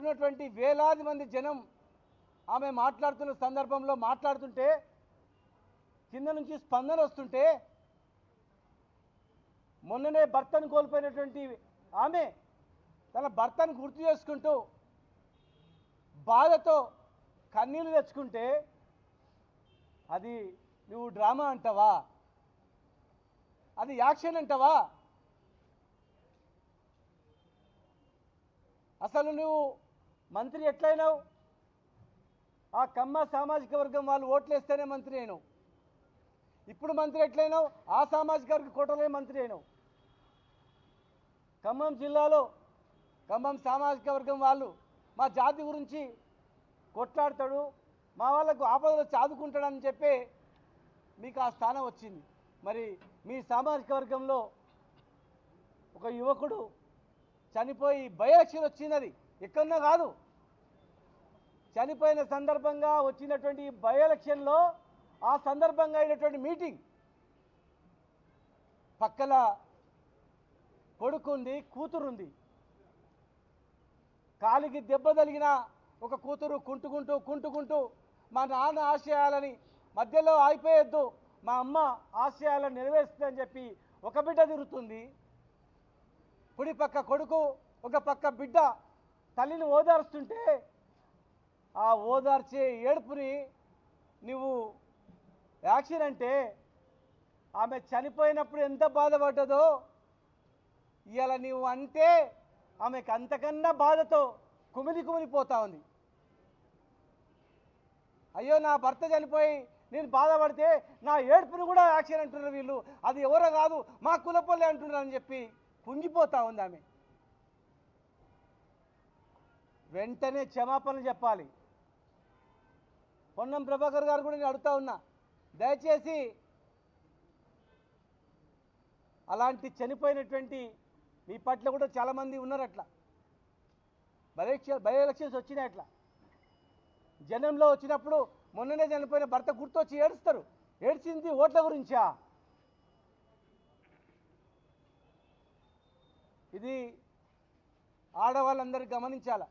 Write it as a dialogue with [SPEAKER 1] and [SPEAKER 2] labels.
[SPEAKER 1] ఉన్నటువంటి వేలాది మంది జనం ఆమె మాట్లాడుతున్న సందర్భంలో మాట్లాడుతుంటే కింద నుంచి స్పందన వస్తుంటే మొన్ననే భర్తను కోల్పోయినటువంటి ఆమె తన భర్తను గుర్తు చేసుకుంటూ బాధతో కన్నీళ్లు తెచ్చుకుంటే అది నువ్వు డ్రామా అంటావా? అది యాక్షన్ అంటావా? అసలు నువ్వు మంత్రి ఎట్లయినావు? ఆ కమ్మ సామాజిక వర్గం వాళ్ళు ఓట్లేస్తేనే మంత్రి అయినావు. ఇప్పుడు మంత్రి ఎట్లయినావు? ఆ సామాజిక వర్గ కోటలే మంత్రి అయినావు. ఖమ్మం జిల్లాలో ఖమ్మం సామాజిక వర్గం వాళ్ళు మా జాతి గురించి కొట్లాడతాడు, మా వాళ్ళకు ఆపదలో చాదుకుంటాడని చెప్పి మీకు ఆ స్థానం వచ్చింది. మరి మీ సామాజిక వర్గంలో ఒక యువకుడు చనిపోయి బై ఎలక్షన్ వచ్చింది. అది ఎక్కడన్నా కాదు, చనిపోయిన సందర్భంగా వచ్చినటువంటి బై ఎలక్షన్లో ఆ సందర్భంగా అయినటువంటి మీటింగ్ పక్కల కొడుకుంది, కూతురుంది. కాలికి దెబ్బ తగిలిన ఒక కూతురు కుంటుకుంటూ మా నాన్న ఆశయాలని మధ్యలో ఆగిపోయొద్దు, మా అమ్మ ఆశయాలను నెరవేరుస్తుందని చెప్పి ఒక బిడ్డ తిరుగుతుంది. కుడి పక్క కొడుకు, ఒక పక్క బిడ్డ తల్లిని ఓదార్స్తుంటే ఆ ఓదార్చే ఏడుపుని నువ్వు యాక్షన్ అంటే ఆమె చనిపోయినప్పుడు ఎంత బాధపడ్డదో ఇవాళ నీవు అంటే ఆమెకు అంతకన్నా బాధతో కుమిలిపోతా ఉంది. అయ్యో నా భర్త చనిపోయి నేను బాధపడితే నా ఏడుపుని కూడా యాక్షన్ అంటున్నారు వీళ్ళు, అది ఎవరో కాదు మా కులపల్లె అంటున్నారు అని చెప్పి కుంగిపోతా ఉంది ఆమె. వెంటనే క్షమాపణలు చెప్పాలి. పొన్నం ప్రభాకర్ గారు కూడా నేను అడుగుతా ఉన్నా, దయచేసి అలాంటి చనిపోయినటువంటి మీ పట్ల కూడా చాలామంది ఉన్నారు అట్లా బై ఎలక్షన్స్ వచ్చినాయి. అట్లా జనంలో వచ్చినప్పుడు మొన్ననే చనిపోయిన భర్త గుర్తొచ్చి ఏడుస్తారు. ఏడ్చింది ఓట్ల గురించా? ఇది ఆడవాళ్ళందరూ గమనించాల.